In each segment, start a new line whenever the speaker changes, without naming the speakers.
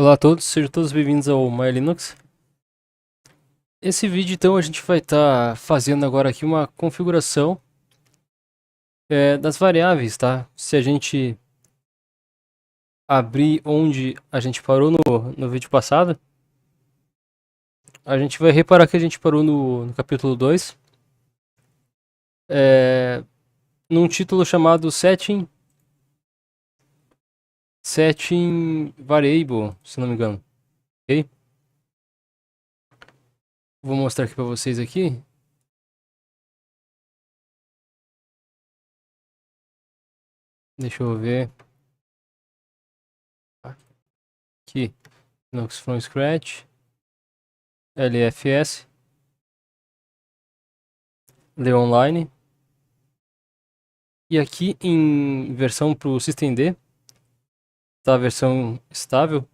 Olá a todos, sejam todos bem-vindos ao My Linux. Esse vídeo então a gente vai estar fazendo agora aqui uma configuração das variáveis, tá? Se a gente abrir onde a gente parou no vídeo passado, a gente vai reparar que a gente parou no capítulo 2, num título chamado Setting Variable, se não me engano, ok? Vou mostrar aqui para vocês aqui. Deixa eu ver. Aqui, Linux from Scratch, LFS, Ler Online. E aqui em versão para o systemd, tá a versão estável,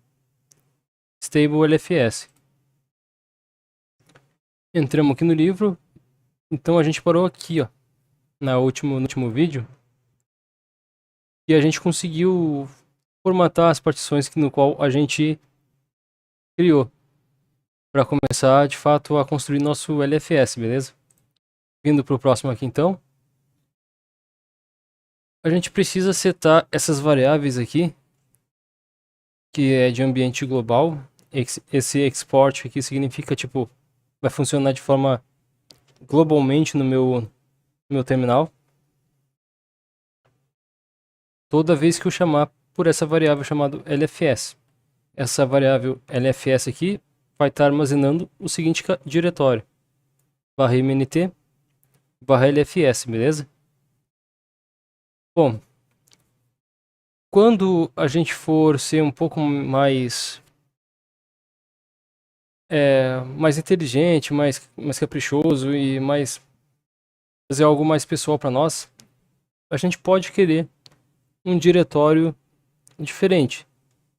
Stable LFS. Entramos aqui no livro, então a gente parou aqui, ó, no último vídeo, e a gente conseguiu formatar as partições no qual a gente criou, para começar de fato a construir nosso LFS, beleza? Vindo para o próximo aqui então, a gente precisa setar essas variáveis aqui, que é de ambiente global. Esse export aqui significa, tipo, vai funcionar de forma globalmente no meu terminal. Toda vez que eu chamar por essa variável chamada LFS. Essa variável LFS aqui vai estar armazenando o seguinte diretório: /mnt /lfs, beleza? Bom, quando a gente for ser um pouco mais inteligente, mais caprichoso e mais fazer algo mais pessoal para nós, a gente pode querer um diretório diferente.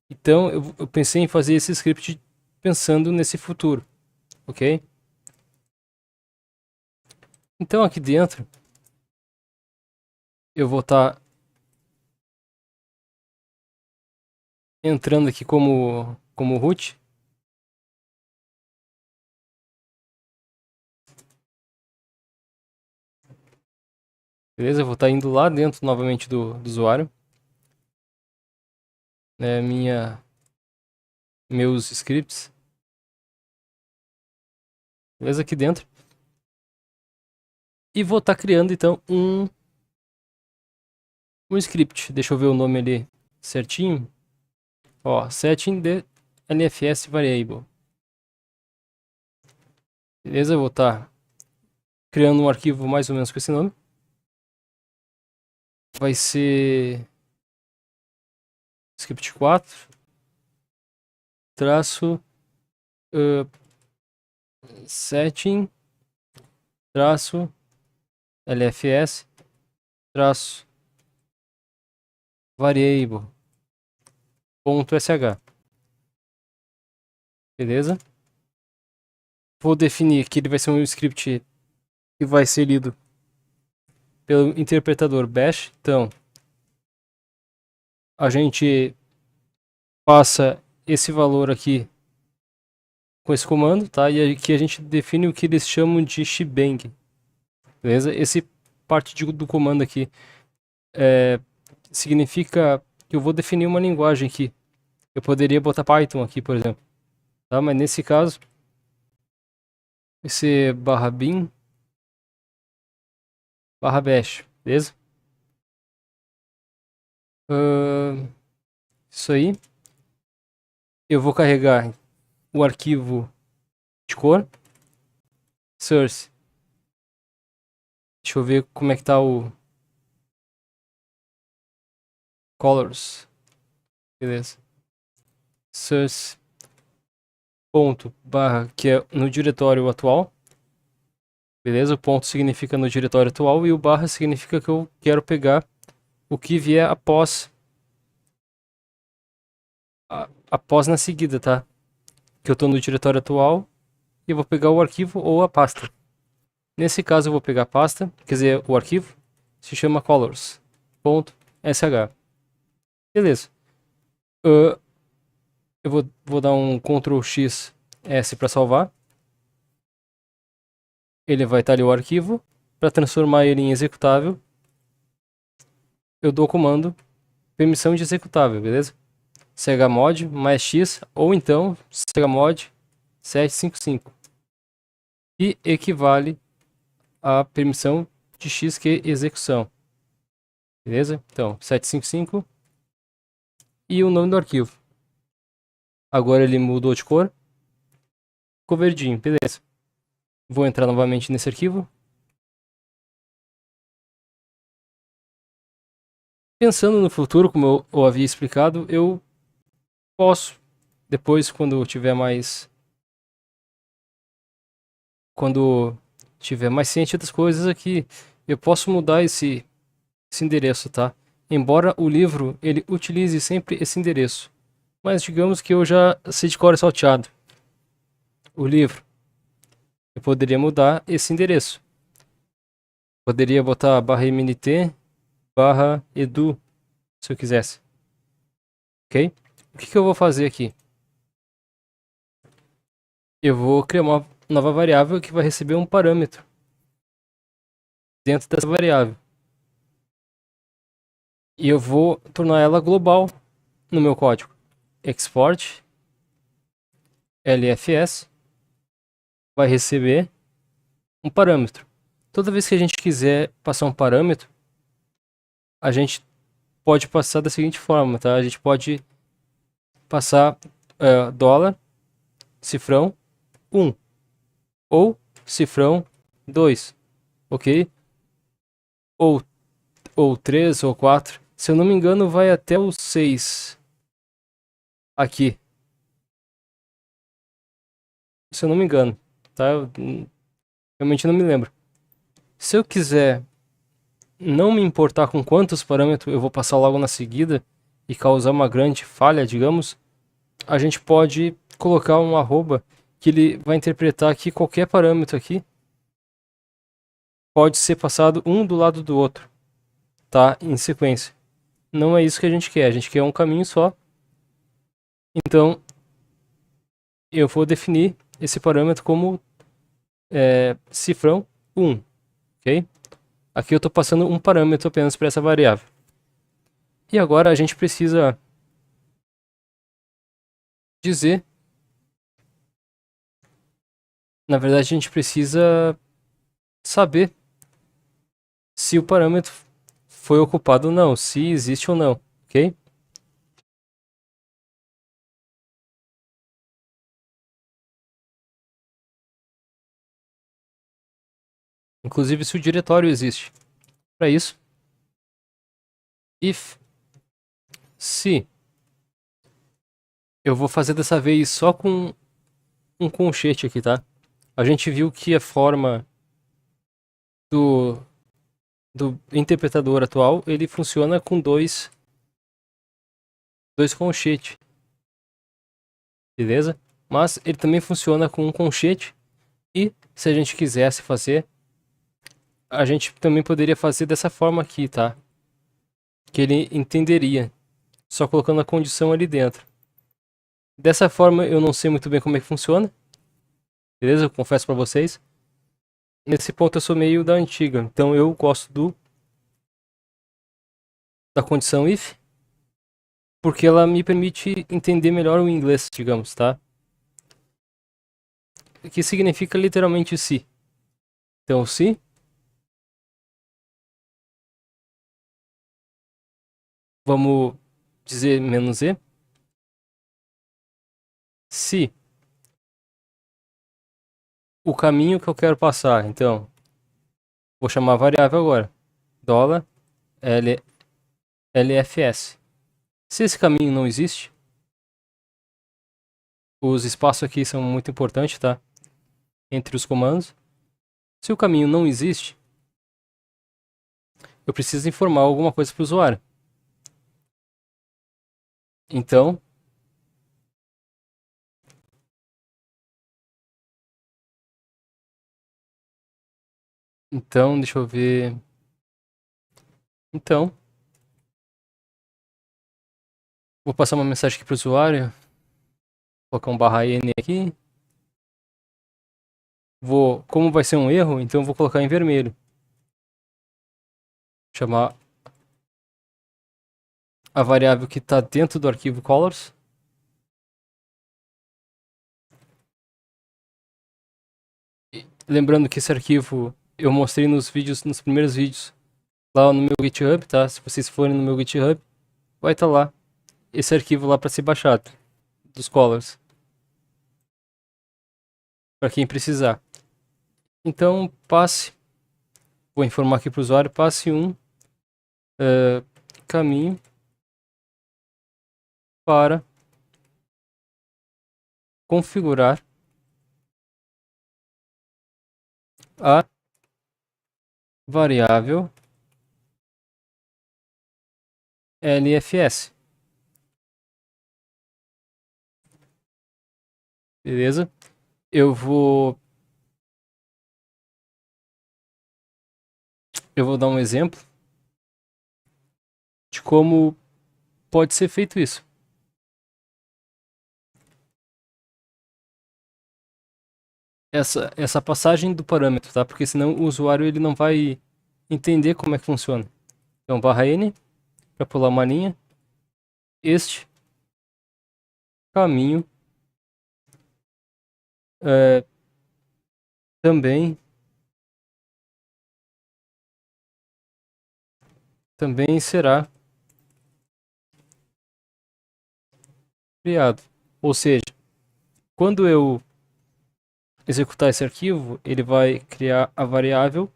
Então eu pensei em fazer esse script pensando nesse futuro, ok? Então aqui dentro eu vou estar entrando aqui como root. Beleza? Eu vou estar indo lá dentro novamente do usuário. Meus scripts. Beleza? Aqui dentro. E vou estar criando então um script. Deixa eu ver o nome ali certinho. Ó, setting the LFS variable. Beleza? Eu vou estar criando um arquivo mais ou menos com esse nome. Vai ser script 4 traço setting traço LFS traço variable .sh. Beleza? Vou definir que ele vai ser um script que vai ser lido pelo interpretador bash. Então, a gente passa esse valor aqui com esse comando, tá? E aqui a gente define o que eles chamam de shebang. Beleza? Esse parte do comando aqui significa que eu vou definir uma linguagem aqui. Eu poderia botar Python aqui, por exemplo. Tá? Mas nesse caso, vai ser /bin /bash, beleza? Isso aí. Eu vou carregar o arquivo de cor. Source. Deixa eu ver como é que tá o colors. Beleza. Source ponto barra, que é no diretório atual. Beleza? O ponto significa no diretório atual e o barra significa que eu quero pegar o que vier após na seguida, tá? Que eu estou no diretório atual e eu vou pegar o arquivo ou a pasta. Nesse caso eu vou pegar a pasta, quer dizer, o arquivo se chama colors.sh. Beleza. Eu vou dar um Ctrl X S para salvar. Ele vai estar ali o arquivo. Para transformar ele em executável, eu dou o comando permissão de executável, beleza? chmod mais x ou então chmod 755, que equivale à permissão de x que execução, beleza? Então 755 e o nome do arquivo. Agora ele mudou de cor, ficou verdinho, beleza? Vou entrar novamente nesse arquivo. Pensando no futuro, como eu havia explicado, eu posso, depois quando tiver mais ciente das coisas aqui, eu posso mudar esse endereço, tá? Embora o livro ele utilize sempre esse endereço, mas digamos que eu já sei de cor e salteado o livro, eu poderia mudar esse endereço. Poderia botar /mnt /edu se eu quisesse, ok? O que eu vou fazer aqui? Eu vou criar uma nova variável que vai receber um parâmetro dentro dessa variável. E eu vou tornar ela global no meu código. Export LFS vai receber um parâmetro. Toda vez que a gente quiser passar um parâmetro, a gente pode passar da seguinte forma, tá? A gente pode passar dólar, cifrão 1 ou cifrão 2, ok? Ou 3 ou 4. Se eu não me engano, vai até o 6 aqui. Se eu não me engano, tá? Eu realmente não me lembro. Se eu quiser não me importar com quantos parâmetros eu vou passar logo na seguida e causar uma grande falha, digamos, a gente pode colocar um arroba que ele vai interpretar que qualquer parâmetro aqui pode ser passado um do lado do outro, tá? Em sequência. Não é isso que a gente quer um caminho só. Então, eu vou definir esse parâmetro como cifrão 1, ok? Aqui eu estou passando um parâmetro apenas para essa variável. E agora a gente precisa dizer, na verdade a gente precisa saber se o parâmetro foi ocupado ou não, se existe ou não, ok? Inclusive se o diretório existe. Para isso, if se eu vou fazer dessa vez só com um colchete aqui, tá? A gente viu que a forma do, do interpretador atual, ele funciona com dois colchetes, beleza? Mas ele também funciona com um colchete e se a gente quisesse fazer, a gente também poderia fazer dessa forma aqui, tá? Que ele entenderia, só colocando a condição ali dentro. Dessa forma eu não sei muito bem como é que funciona, beleza? Eu confesso pra vocês. Nesse ponto eu sou meio da antiga, então eu gosto da condição if, porque ela me permite entender melhor o inglês, digamos, tá? Que significa literalmente se. Então se vamos dizer menos e, se o caminho que eu quero passar, então vou chamar a variável agora, dólar LFS. Se esse caminho não existe, os espaços aqui são muito importantes, tá? Entre os comandos. Se o caminho não existe, eu preciso informar alguma coisa para o usuário. Então, deixa eu ver. Então, vou passar uma mensagem aqui para o usuário. colocar um barra N aqui. Como vai ser um erro, então eu vou colocar em vermelho. Chamar a variável que está dentro do arquivo colors. Lembrando que esse arquivo eu mostrei nos primeiros vídeos, lá no meu GitHub, tá? Se vocês forem no meu GitHub, vai estar lá esse arquivo lá para ser baixado, dos colors, para quem precisar. Então, vou informar aqui para o usuário, passe um caminho para configurar a variável LFS. Beleza? Eu vou dar um exemplo de como pode ser feito isso. Essa passagem do parâmetro, tá? Porque senão o usuário ele não vai entender como é que funciona. Então, barra N, para pular uma linha, este caminho também será criado. Ou seja, quando eu executar esse arquivo, ele vai criar a variável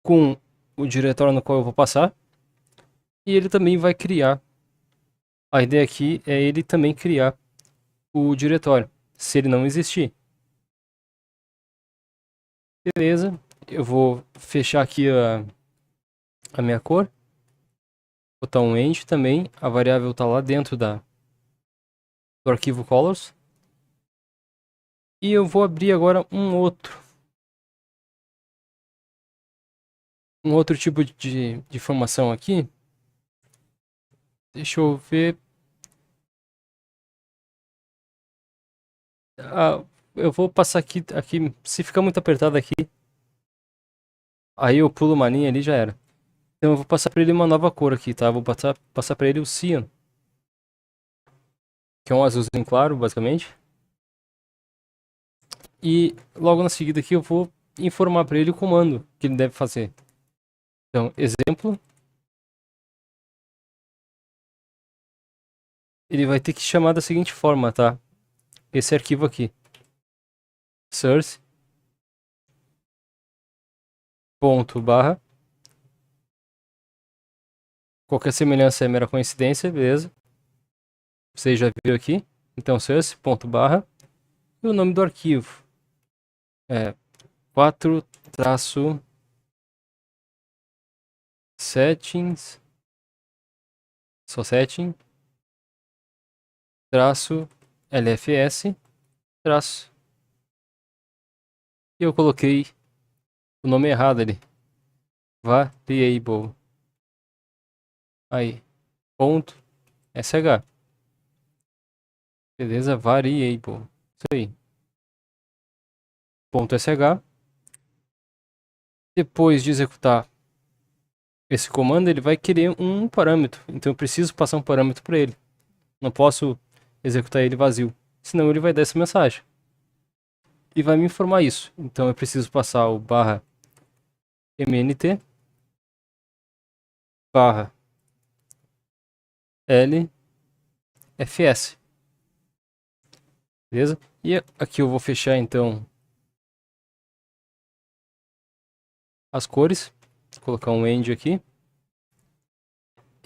com o diretório no qual eu vou passar, e ele também vai criar. A ideia aqui é ele também criar o diretório, se ele não existir. Beleza, eu vou fechar aqui a minha cor, botar um end também, a variável está lá dentro do arquivo colors. E eu vou abrir agora um outro tipo de informação aqui. Deixa eu ver. Eu vou passar aqui, se ficar muito apertado aqui, aí eu pulo uma linha ali, já era. Então eu vou passar para ele uma nova cor aqui, tá? Vou passar para ele o cyan, que é um azulzinho claro, basicamente. E logo na seguida aqui eu vou informar para ele o comando que ele deve fazer. Então, exemplo. Ele vai ter que chamar da seguinte forma, tá? Esse arquivo aqui. Source. Ponto barra. Qualquer semelhança é mera coincidência, beleza? Você já viu aqui. Então, source, ponto barra. E o nome do arquivo é 4-settings, só setting, traço, LFS, traço. E eu coloquei o nome errado ali. Variable. Aí. Ponto. SH. Beleza? Variable. Isso aí. Ponto .sh. Depois de executar esse comando, ele vai querer um parâmetro. Então eu preciso passar um parâmetro para ele. Não posso executar ele vazio. Senão ele vai dar essa mensagem. E vai me informar isso. Então eu preciso passar o barra mnt barra lfs. Beleza? E aqui eu vou fechar então as cores. Vou colocar um end aqui.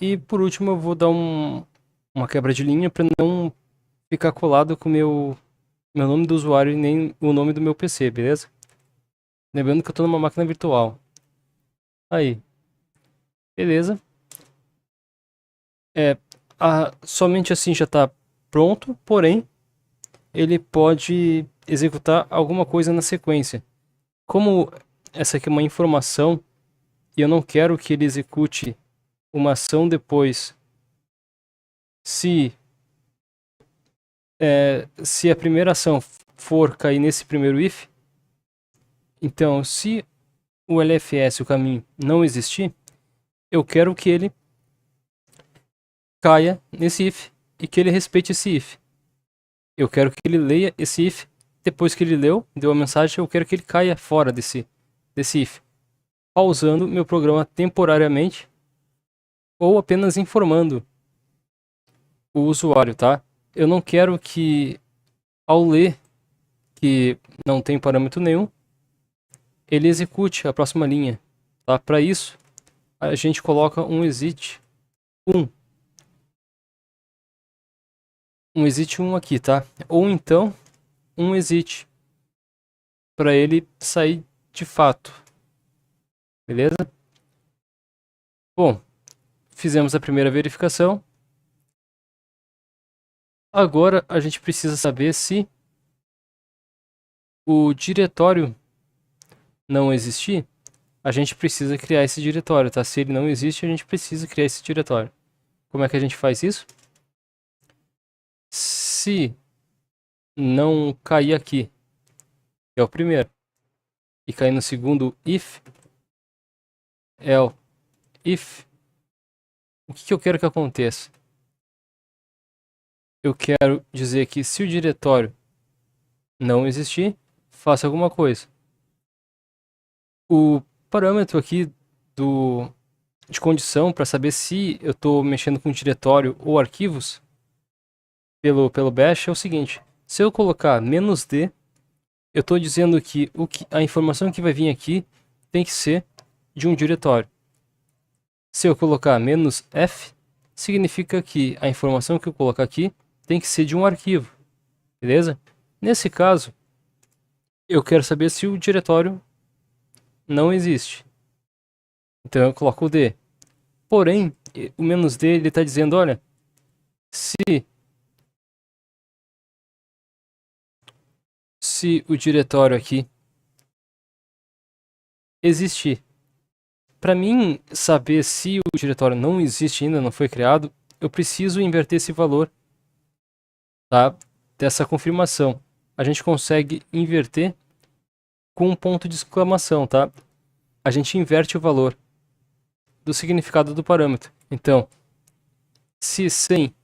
E por último eu vou dar uma quebra de linha para não ficar colado com o meu nome do usuário e nem o nome do meu PC, beleza? Lembrando que eu estou numa máquina virtual. Aí. Beleza. Somente assim já está pronto, porém ele pode executar alguma coisa na sequência. Como essa aqui é uma informação e eu não quero que ele execute uma ação depois, se se a primeira ação for cair nesse primeiro if, então se o LFS, o caminho, não existir, eu quero que ele caia nesse if e que ele respeite esse if. Eu quero que ele leia esse if. Depois que ele leu, deu a mensagem, eu quero que ele caia fora desse if, pausando meu programa temporariamente ou apenas informando o usuário, tá? Eu não quero que, ao ler que não tem parâmetro nenhum, ele execute a próxima linha, tá? Para isso, a gente coloca um exit 1. Um exit 1 aqui, tá? Ou então, um exit para ele sair de fato. Beleza? Bom, fizemos a primeira verificação. Agora a gente precisa saber se o diretório não existir, a gente precisa criar esse diretório, tá? Se ele não existe, a gente precisa criar esse diretório. Como é que a gente faz isso? Se não cair aqui, que é o primeiro, e cair no segundo if, if, o que eu quero que aconteça? Eu quero dizer que se o diretório não existir, faça alguma coisa. O parâmetro aqui de condição para saber se eu estou mexendo com diretório ou arquivos pelo bash é o seguinte: se eu colocar "-d", eu estou dizendo que a informação que vai vir aqui tem que ser de um diretório. Se eu colocar "-f", significa que a informação que eu colocar aqui tem que ser de um arquivo, beleza? Nesse caso, eu quero saber se o diretório não existe. Então eu coloco o "d". Porém, o "-d" ele está dizendo, olha, se o diretório aqui existir. Para mim saber se o diretório não existe ainda, não foi criado, eu preciso inverter esse valor, tá? Dessa confirmação. A gente consegue inverter com um ponto de exclamação, tá? A gente inverte o valor do significado do parâmetro. Então, se sem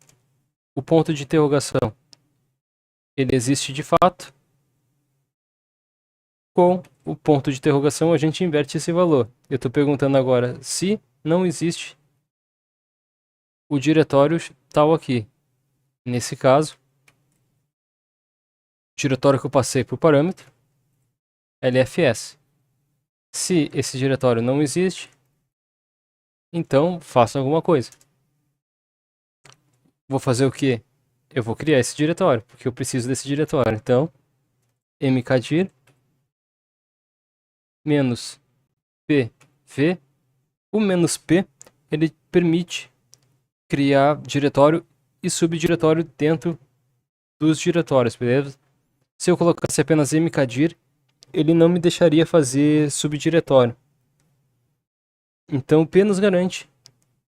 o ponto de interrogação ele existe de fato, com o ponto de interrogação a gente inverte esse valor. Eu estou perguntando agora se não existe o diretório tal aqui. Nesse caso, o diretório que eu passei para o parâmetro, LFS. Se esse diretório não existe, então faça alguma coisa. Vou fazer o quê? Eu vou criar esse diretório, porque eu preciso desse diretório. Então, mkdir menos pv. O menos "p" ele permite criar diretório e subdiretório dentro dos diretórios, beleza? Se eu colocasse apenas mkdir, ele não me deixaria fazer subdiretório. Então o P nos garante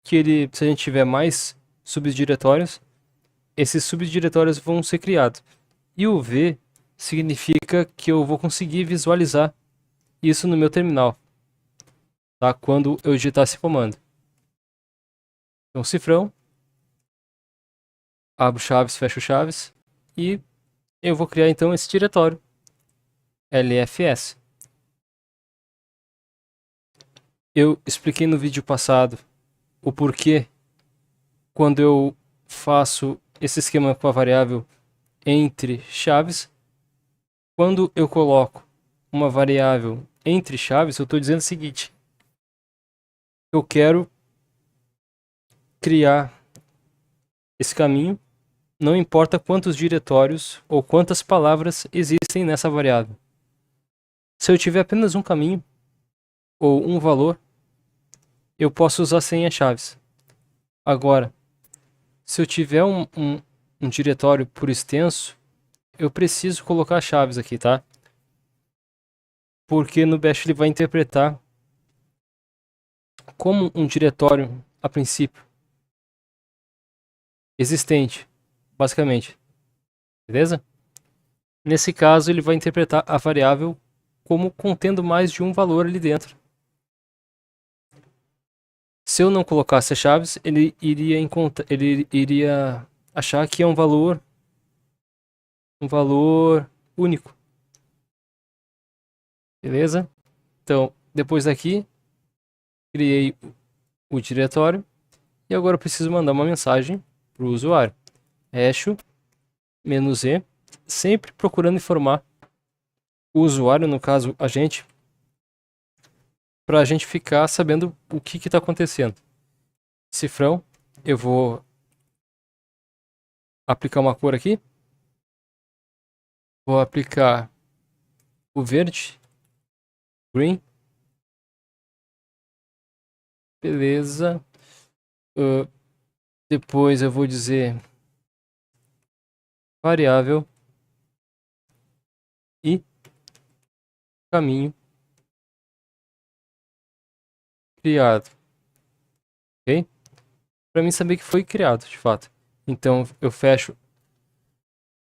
que se a gente tiver mais subdiretórios, esses subdiretórios vão ser criados. E o V significa que eu vou conseguir visualizar isso no meu terminal, tá? Quando eu digitar esse comando. Então cifrão, abro chaves, fecho chaves e eu vou criar então esse diretório LFS. Eu expliquei no vídeo passado o porquê quando eu faço esse esquema com a variável entre chaves, quando eu coloco uma variável entre chaves, eu estou dizendo o seguinte: eu quero criar esse caminho, não importa quantos diretórios ou quantas palavras existem nessa variável. Se eu tiver apenas um caminho ou um valor, eu posso usar sem as chaves. Agora, se eu tiver um diretório por extenso, eu preciso colocar chaves aqui, tá? Porque no bash ele vai interpretar como um diretório, a princípio, existente, basicamente. beleza? Nesse caso, ele vai interpretar a variável como contendo mais de um valor ali dentro. Se eu não colocasse as chaves, ele iria achar que é um valor único, beleza? Então, depois daqui, criei o diretório e agora eu preciso mandar uma mensagem para o usuário. Echo "-e", sempre procurando informar o usuário, no caso a gente, para a gente ficar sabendo o que está acontecendo. Cifrão, eu vou aplicar uma cor aqui. Vou aplicar o verde, green, beleza. Depois eu vou dizer variável e caminho criado, ok? Para mim saber que foi criado, de fato. Então eu fecho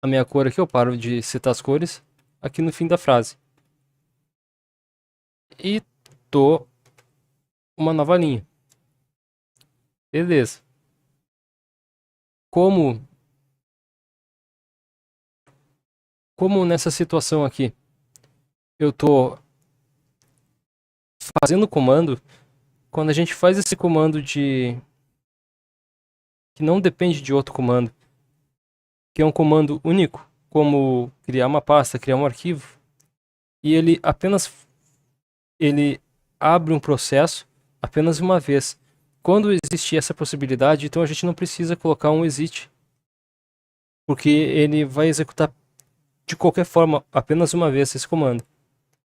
a minha cor aqui, eu paro de citar as cores aqui no fim da frase. E dou uma nova linha. Beleza. Como nessa situação aqui eu tô fazendo comando, quando a gente faz esse comando que não depende de outro comando, que é um comando único, como criar uma pasta, criar um arquivo, e ele abre um processo apenas uma vez. Quando existir essa possibilidade, então a gente não precisa colocar um exit, porque ele vai executar de qualquer forma apenas uma vez esse comando.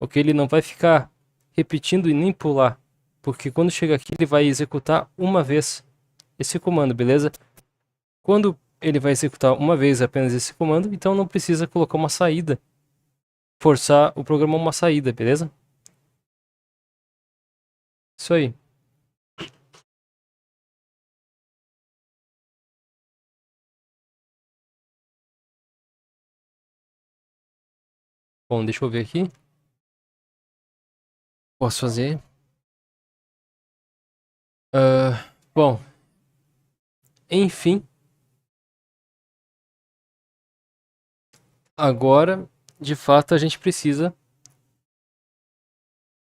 Ok? Ele não vai ficar repetindo e nem pular, porque quando chega aqui ele vai executar uma vez esse comando, beleza? Quando ele vai executar uma vez apenas esse comando, então não precisa colocar uma saída, forçar o programa a uma saída, beleza? Isso aí. Bom, deixa eu ver aqui. Posso fazer. Bom, enfim. Agora, de fato, a gente precisa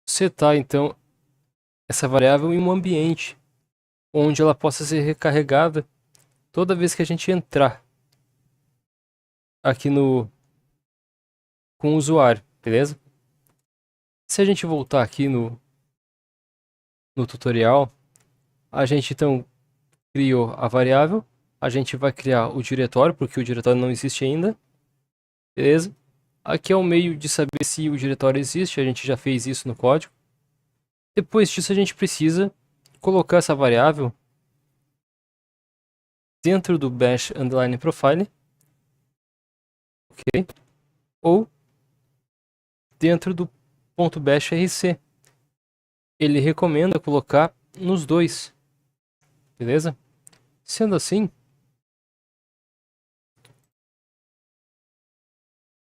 setar, então, essa variável em um ambiente onde ela possa ser recarregada toda vez que a gente entrar aqui com o usuário, beleza? Se a gente voltar aqui no tutorial, a gente então criou a variável, a gente vai criar o diretório, porque o diretório não existe ainda, beleza? Aqui é o meio de saber se o diretório existe, a gente já fez isso no código. Depois disso a gente precisa colocar essa variável dentro do bash underline profile, ok? Ou dentro do .bash rc. Ele recomenda colocar nos dois, beleza? Sendo assim,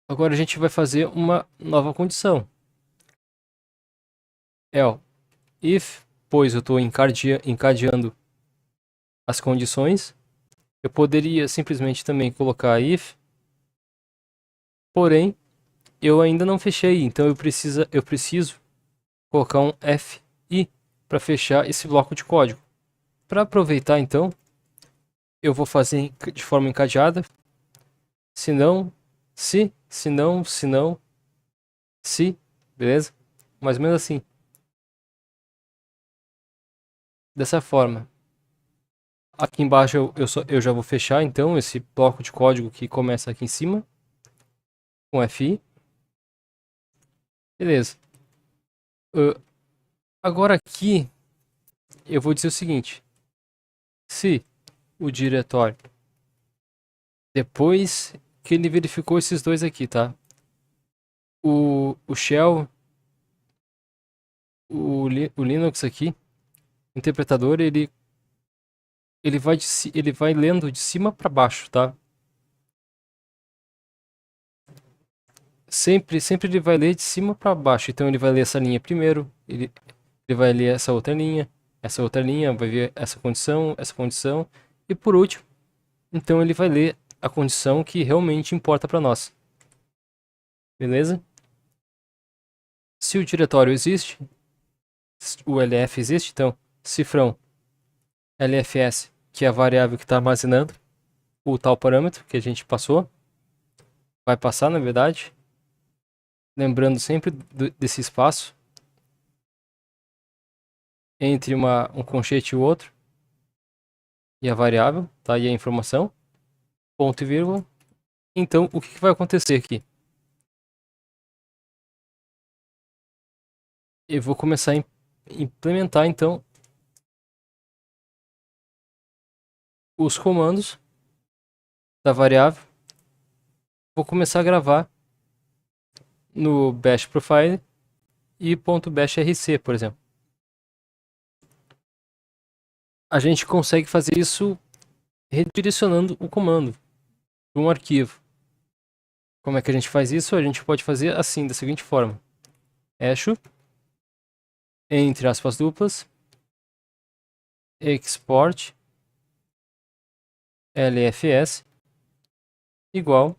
agora a gente vai fazer uma nova condição. If, pois eu estou encadeando as condições, eu poderia simplesmente também colocar if, porém eu ainda não fechei, então eu preciso colocar um FI para fechar esse bloco de código. Para aproveitar então, eu vou fazer de forma encadeada, se não, se não, se não, se, beleza? Mais ou menos assim. Dessa forma. Aqui embaixo eu já vou fechar então esse bloco de código que começa aqui em cima com FI. Beleza. Agora aqui eu vou dizer o seguinte: se o diretório, depois que ele verificou esses dois aqui, tá? O shell, o Linux aqui, o interpretador, ele vai lendo de cima para baixo, tá? sempre ele vai ler de cima para baixo. Então ele vai ler essa linha primeiro, ele vai ler essa outra linha, vai ver essa condição, e por último, então ele vai ler a condição que realmente importa para nós. Beleza? Se o diretório existe, o LF existe, então cifrão LFS, que é a variável que está armazenando o tal parâmetro que a gente passou, vai passar na verdade, lembrando sempre desse espaço entre um conchete e o outro, e a variável, tá aí a informação, ponto e vírgula. Então o que vai acontecer aqui? Eu vou começar a implementar então os comandos da variável. Vou começar a gravar no bash profile e .bashrc, por exemplo. A gente consegue fazer isso redirecionando o comando para um arquivo. Como é que a gente faz isso? A gente pode fazer assim, da seguinte forma: echo, entre aspas duplas, export lfs igual.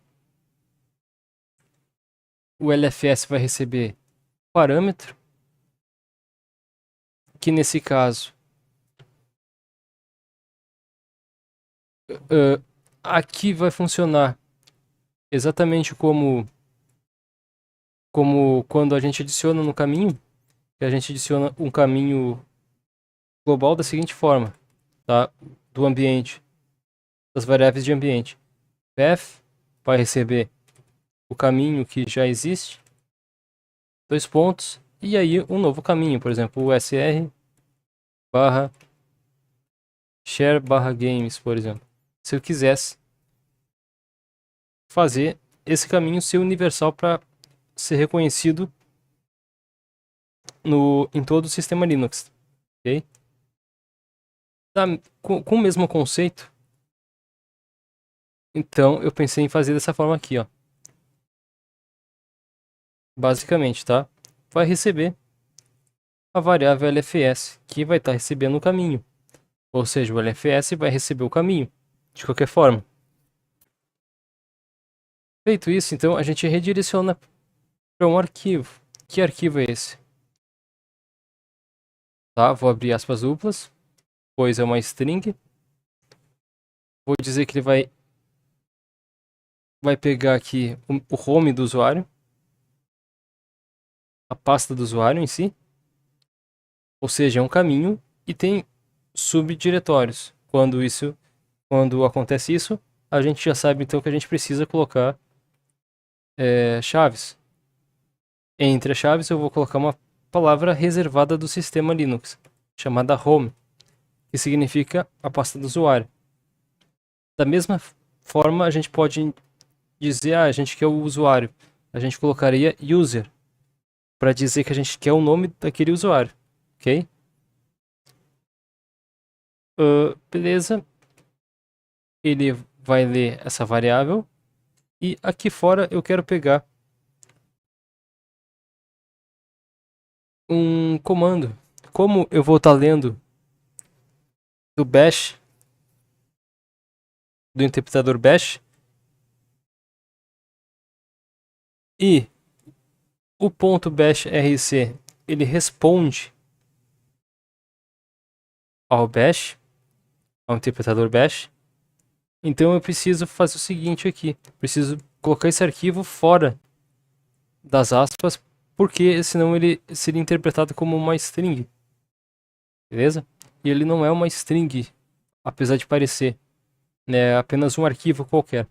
O LFS vai receber parâmetro, que nesse caso aqui vai funcionar exatamente como quando a gente adiciona no caminho, que a gente adiciona um caminho global da seguinte forma, tá? Do ambiente, das variáveis de ambiente. Path vai receber o caminho que já existe, dois pontos, e aí um novo caminho, por exemplo, o sr barra share barra games, por exemplo. Se eu quisesse fazer esse caminho ser universal para ser reconhecido em todo o sistema Linux, ok? Com o mesmo conceito, então eu pensei em fazer dessa forma aqui, ó. Basicamente, tá? Vai receber a variável LFS, que vai estar recebendo o caminho. Ou seja, o LFS vai receber o caminho, de qualquer forma. Feito isso, então a gente redireciona para um arquivo. Que arquivo é esse? Tá? Vou abrir aspas duplas, pois é uma string. Vou dizer que ele vai pegar aqui o home do usuário, a pasta do usuário em si, ou seja, é um caminho e tem subdiretórios. Quando acontece isso, a gente já sabe então que a gente precisa colocar chaves. Entre as chaves eu vou colocar uma palavra reservada do sistema Linux, chamada home, que significa a pasta do usuário. Da mesma forma, a gente pode dizer, a gente quer o usuário. A gente colocaria user, para dizer que a gente quer o nome daquele usuário, ok? Beleza. Ele vai ler essa variável. E aqui fora eu quero pegar um comando. Como eu vou estar lendo do bash, do interpretador bash, e o ponto bash rc ele responde ao bash, ao interpretador bash, então eu preciso fazer o seguinte aqui: preciso colocar esse arquivo fora das aspas, porque senão ele seria interpretado como uma string, beleza? E ele não é uma string, apesar de parecer, né? É apenas um arquivo qualquer,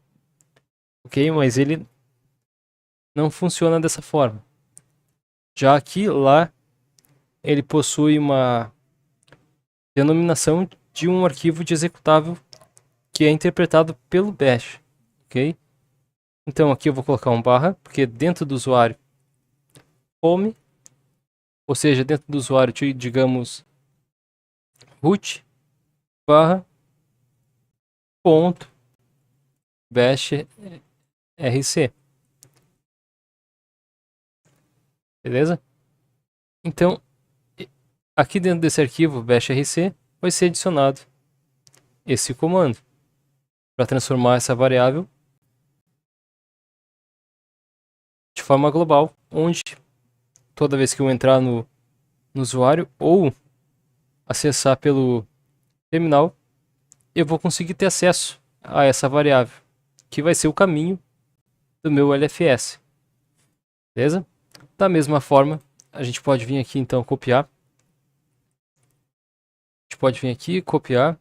ok? Mas ele não funciona dessa forma, já que lá ele possui uma denominação de um arquivo de executável que é interpretado pelo bash, ok? Então aqui eu vou colocar um barra, porque dentro do usuário home, ou seja, dentro do usuário, digamos, root barra ponto bash rc. beleza? Então, aqui dentro desse arquivo bashrc vai ser adicionado esse comando para transformar essa variável de forma global, onde toda vez que eu entrar no usuário ou acessar pelo terminal, eu vou conseguir ter acesso a essa variável, que vai ser o caminho do meu LFS, beleza? Da mesma forma, a gente pode vir aqui então copiar. A gente pode vir aqui copiar.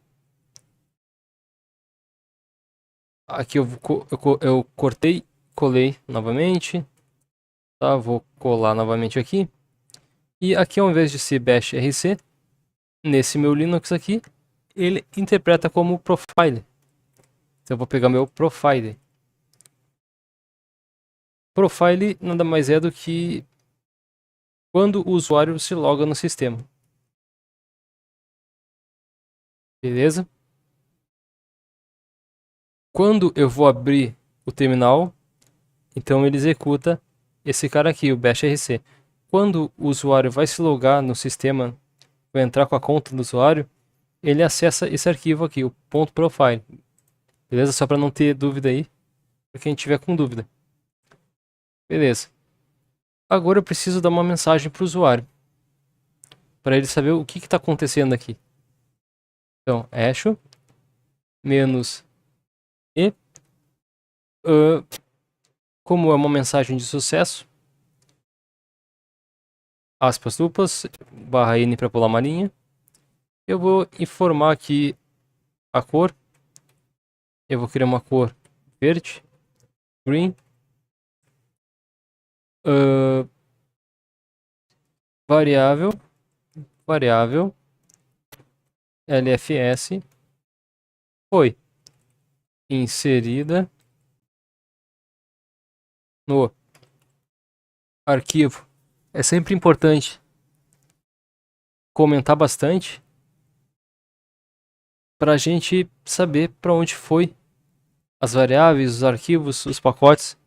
Aqui eu cortei, colei novamente. Tá, vou colar novamente aqui. E aqui, ao invés de ser bash rc, nesse meu Linux aqui, ele interpreta como profile. Então eu vou pegar meu profile. Profile nada mais é do que quando o usuário se loga no sistema. Beleza? Quando eu vou abrir o terminal, então ele executa esse cara aqui, o bashrc. Quando o usuário vai se logar no sistema, vai entrar com a conta do usuário, ele acessa esse arquivo aqui, o .profile. Beleza? Só para não ter dúvida aí, para quem tiver com dúvida. Beleza. Agora eu preciso dar uma mensagem para o usuário, para ele saber o que está acontecendo aqui. Então, echo menos e, como é uma mensagem de sucesso, aspas duplas, barra N para pular uma linha, eu vou informar aqui a cor. Eu vou criar uma cor verde, green, variável LFS foi inserida no arquivo. É sempre importante comentar bastante para a gente saber para onde foi as variáveis, os arquivos, os pacotes,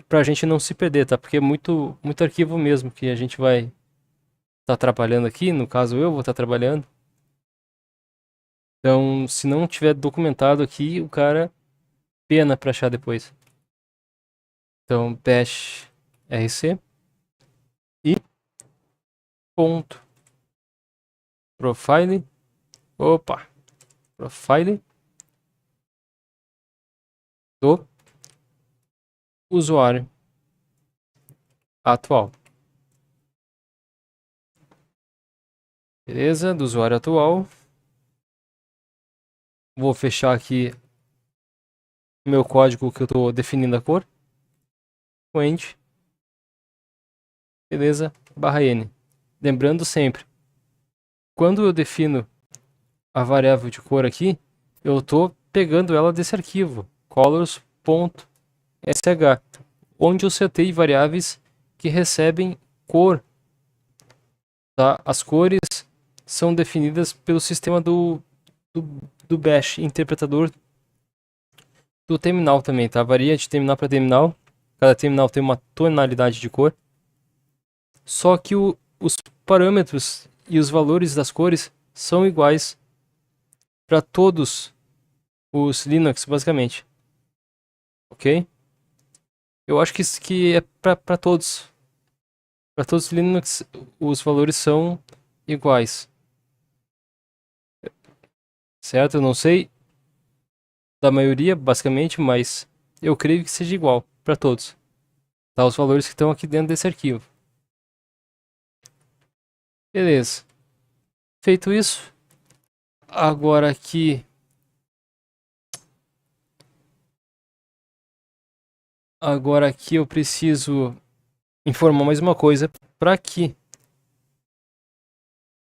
para a gente não se perder, tá? Porque é muito arquivo mesmo que a gente vai estar trabalhando aqui, no caso eu vou estar trabalhando. Então, se não tiver documentado aqui, o cara pena para achar depois. Então, bash rc e ponto profile, profile do usuário atual. Beleza? Do usuário atual. Vou fechar aqui meu código que eu estou definindo a cor. End. Beleza? Barra N. Lembrando sempre, quando eu defino a variável de cor aqui, eu estou pegando ela desse arquivo, colors.sh, onde eu setei variáveis que recebem cor. Tá? As cores são definidas pelo sistema do bash, interpretador do terminal também, tá? Varia de terminal para terminal. Cada terminal tem uma tonalidade de cor. Só que os parâmetros e os valores das cores são iguais para todos os Linux, basicamente. Ok? Eu acho que é para todos. Para todos os Linux, os valores são iguais. Certo? Eu não sei da maioria, basicamente, mas eu creio que seja igual para todos. Tá? Os valores que estão aqui dentro desse arquivo. Beleza. Feito isso, agora aqui eu preciso informar mais uma coisa para que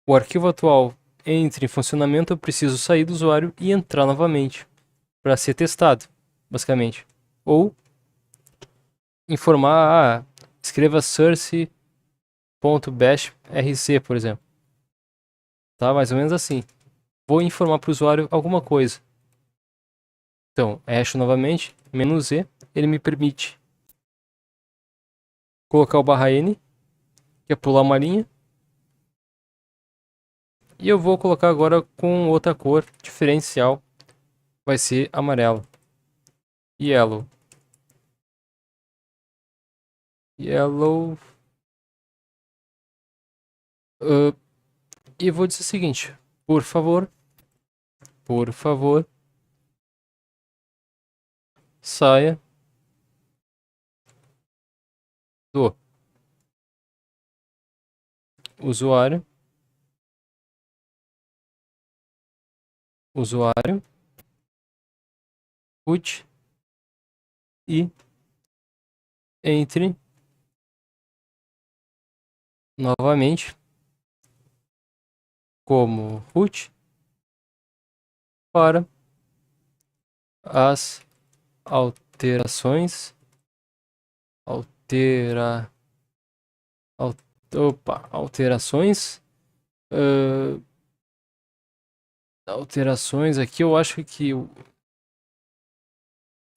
o arquivo atual entre em funcionamento. Eu preciso sair do usuário e entrar novamente para ser testado, basicamente. Ou informar, escreva source.bash rc, por exemplo. Tá? Mais ou menos assim. Vou informar para o usuário alguma coisa. Então, hash novamente, -e, ele me permite colocar o barra N que é pular uma linha. E eu vou colocar agora com outra cor diferencial. Vai ser amarelo. Yellow. Yellow. E vou dizer o seguinte. Por favor. Por favor. Saia do usuário. Usuário. Root. E entre novamente como root para as alterações alterações alterações aqui. Eu acho que eu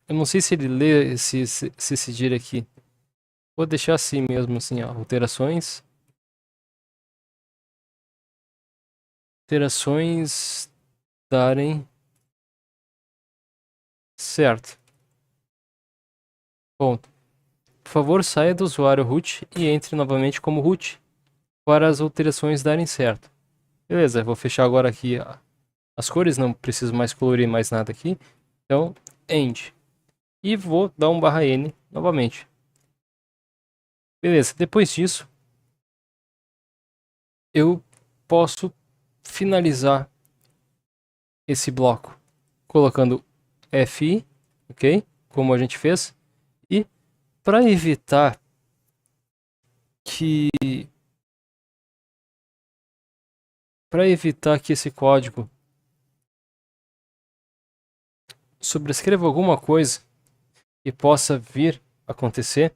não sei se ele lê esse decidir aqui. Vou deixar assim mesmo, assim, ó, alterações darem certo. Ponto. Por favor, saia do usuário root e entre novamente como root para as alterações darem certo. Beleza, vou fechar agora aqui as cores, não preciso mais colorir mais nada aqui. Então, end. E vou dar um /n novamente. Beleza, depois disso, eu posso finalizar esse bloco colocando fi, ok? Como a gente fez. E para evitar que esse código sobrescreva alguma coisa e possa vir a acontecer,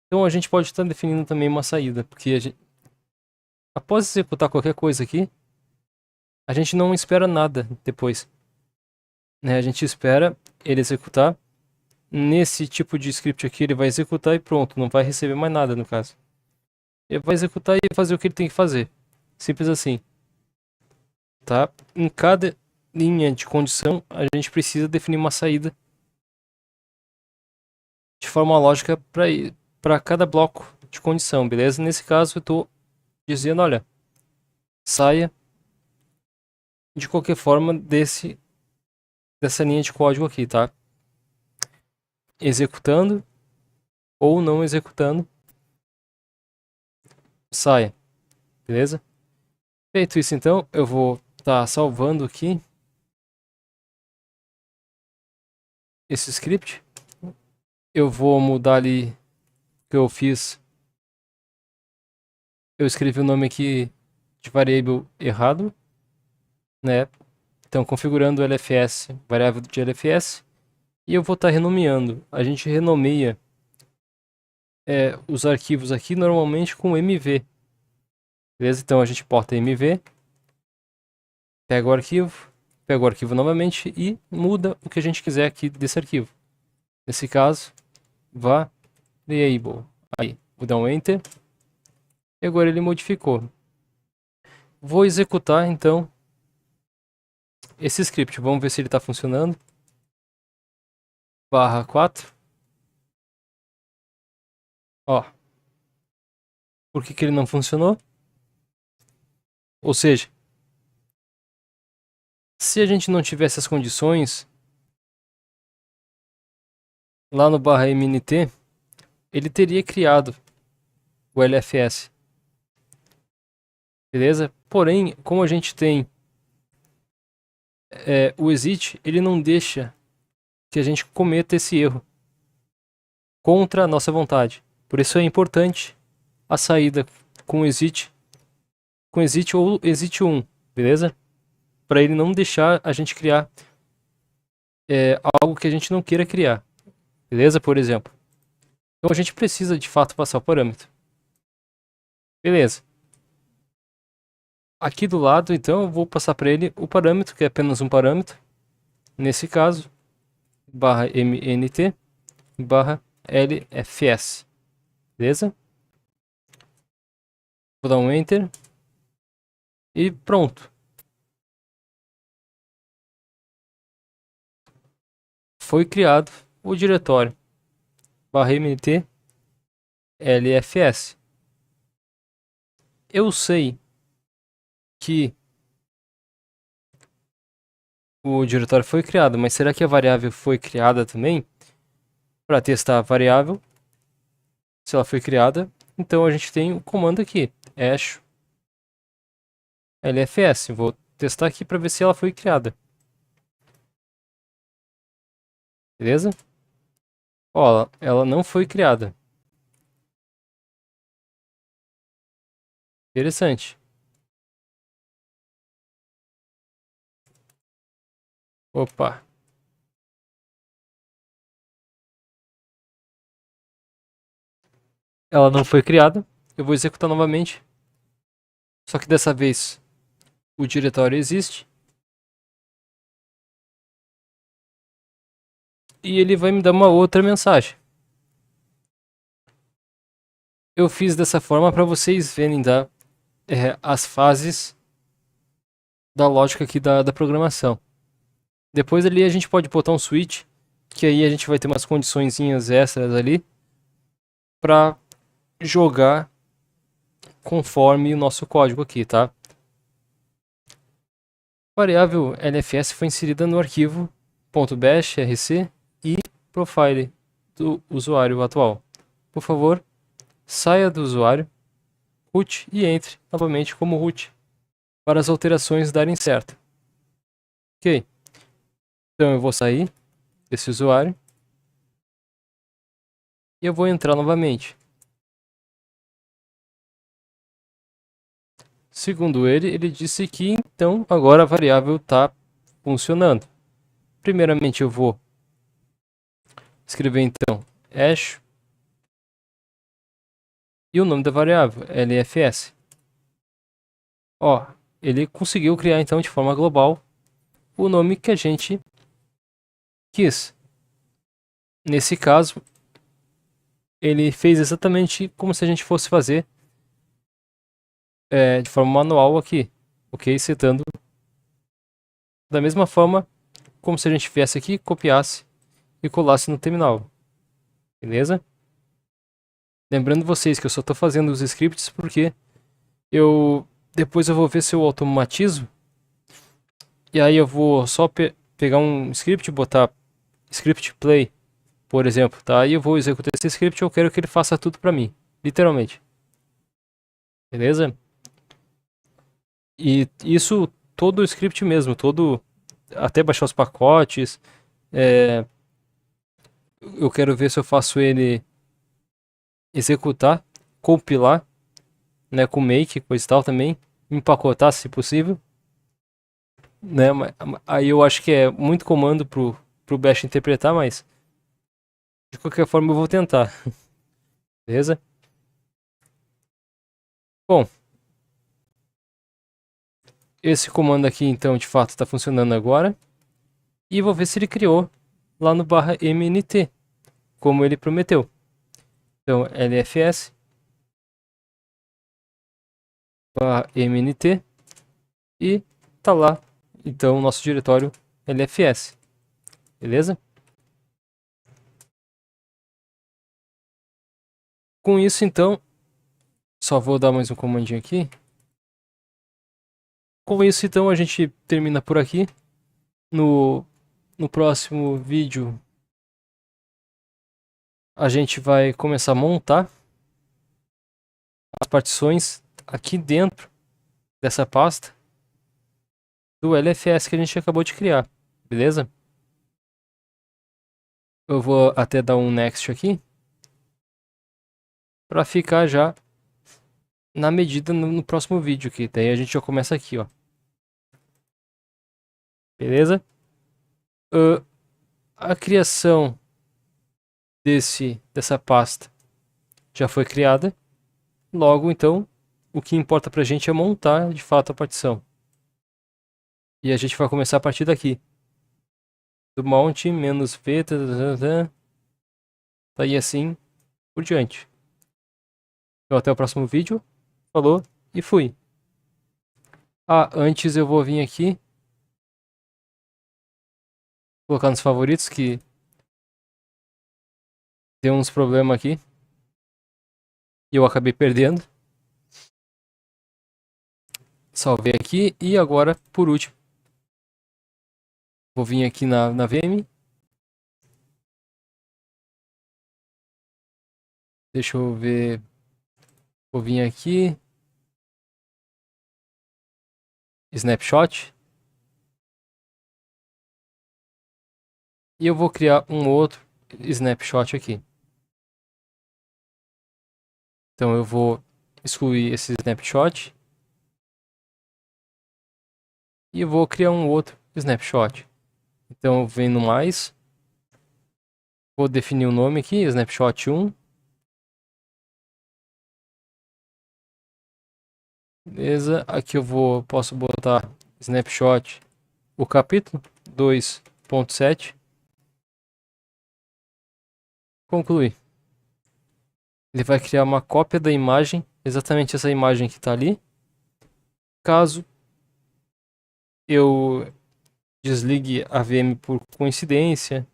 então a gente pode estar definindo também uma saída, porque após executar qualquer coisa aqui, a gente não espera nada depois, né? A gente espera ele executar. Nesse tipo de script aqui, ele vai executar e pronto, não vai receber mais nada no caso. Ele vai executar e fazer o que ele tem que fazer. Simples assim. Tá? Em cada linha de condição, a gente precisa definir uma saída de forma lógica para cada bloco de condição, beleza? Nesse caso, eu estou dizendo, olha, saia de qualquer forma dessa linha de código aqui, tá? Executando ou não executando, saia, beleza? Feito isso, então, eu vou estar salvando aqui esse script. Eu vou mudar ali o que eu fiz. Eu escrevi o nome aqui de variable errado, né? Então, configurando o LFS, variável de LFS, e eu vou estar renomeando. A gente renomeia os arquivos aqui normalmente com MV. Beleza? Então a gente porta MV, pega o arquivo novamente e muda o que a gente quiser aqui desse arquivo. Nesse caso, variable. Aí, vou dar um Enter. E agora ele modificou. Vou executar então esse script. Vamos ver se ele está funcionando. /4. Ó. Por que ele não funcionou? Ou seja, se a gente não tivesse as condições lá no /mnt, ele teria criado o LFS. Beleza? Porém, como a gente tem o exit, ele não deixa que a gente cometa esse erro contra a nossa vontade. Por isso é importante a saída com exit ou exit 1, beleza? Para ele não deixar a gente criar algo que a gente não queira criar, beleza? Por exemplo. Então a gente precisa de fato passar o parâmetro. Beleza. Aqui do lado, então, eu vou passar para ele o parâmetro, que é apenas um parâmetro. Nesse caso, /mnt /lfs. Beleza? Vou dar um Enter. E pronto. Foi criado o diretório /mnt lfs. Eu sei que o diretório foi criado, mas será que a variável foi criada também? Para testar a variável, se ela foi criada, então a gente tem o comando aqui, hash lfs. Vou testar aqui para ver se ela foi criada. Beleza? Ó, ela não foi criada. Interessante. Opa. Ela não foi criada. Eu vou executar novamente. Só que dessa vez o diretório existe. E ele vai me dar uma outra mensagem. Eu fiz dessa forma para vocês verem as fases da lógica aqui da programação. Depois ali a gente pode botar um switch, que aí a gente vai ter umas condiçõezinhas extras ali para jogar conforme o nosso código aqui, tá? A variável lfs foi inserida no arquivo .bash rc e profile do usuário atual. Por favor, saia do usuário, root e entre novamente como root para as alterações darem certo. Ok, então eu vou sair desse usuário e eu vou entrar novamente. Segundo ele disse que então agora a variável está funcionando. Primeiramente eu vou escrever então hash e o nome da variável lfs. Ó, ele conseguiu criar então de forma global o nome que a gente quis. Nesse caso, ele fez exatamente como se a gente fosse fazer de forma manual aqui, ok? Setando da mesma forma como se a gente viesse aqui, copiasse e colasse no terminal, beleza? Lembrando vocês que eu só estou fazendo os scripts porque depois eu vou ver se eu automatizo e aí eu vou só pegar um script, botar script play, por exemplo, tá? E eu vou executar esse script, eu quero que ele faça tudo para mim, literalmente, beleza? E isso todo o script mesmo, até baixar os pacotes. Eu quero ver se eu faço ele executar, compilar, né, com make, coisa e tal também, empacotar se possível, né? Aí eu acho que é muito comando pro Bash interpretar, mas de qualquer forma eu vou tentar, beleza? Bom, esse comando aqui então de fato está funcionando agora e vou ver se ele criou lá no /mnt, como ele prometeu. Então lfs /mnt e tá lá então o nosso diretório lfs, beleza? Com isso então, só vou dar mais um comandinho aqui. Com isso então a gente termina por aqui. No próximo vídeo a gente vai começar a montar as partições aqui dentro dessa pasta do LFS que a gente acabou de criar, beleza? Eu vou até dar um next aqui para ficar já na medida no próximo vídeo aqui. Daí a gente já começa aqui, ó. Beleza? A criação dessa pasta já foi criada. Logo, então, o que importa pra gente é montar de fato a partição. E a gente vai começar a partir daqui. Do mount -v, tá aí assim por diante. Então até o próximo vídeo falou e fui. Ah, antes eu vou vir aqui, colocar nos favoritos que deu uns problemas aqui e eu acabei perdendo. Salvei aqui e agora, por último, vou vir aqui na VM. Deixa eu ver. Vou vir aqui. Snapshot. E eu vou criar um outro snapshot aqui. Então eu vou excluir esse snapshot. E eu vou criar um outro snapshot. Então eu venho no mais. Vou definir o nome aqui, snapshot 1. Beleza, aqui posso botar snapshot, o capítulo 2.7. Concluir. Ele vai criar uma cópia da imagem, exatamente essa imagem que está ali. Caso eu desligue a VM por coincidência,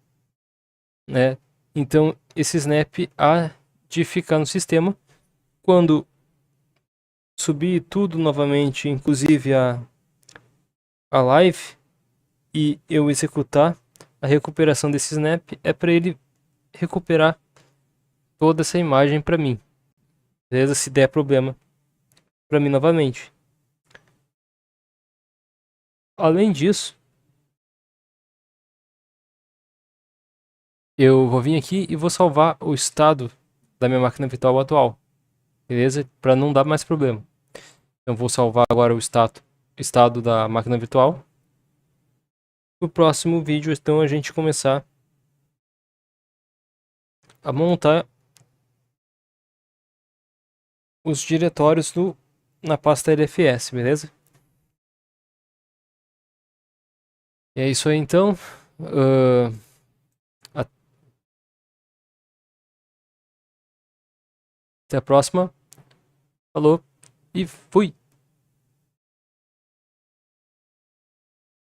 né? Então esse snap há de ficar no sistema. Quando subir tudo novamente, inclusive a live, e eu executar a recuperação desse snap, é para ele recuperar toda essa imagem para mim. Beleza? Se der problema para mim novamente. Além disso, eu vou vir aqui e vou salvar o estado da minha máquina virtual atual. Beleza? Para não dar mais problema. Então vou salvar agora o estado da máquina virtual. No próximo vídeo, então, a gente começar a montar os diretórios na pasta LFS, beleza? E é isso aí então. Até a próxima. Falou e fui!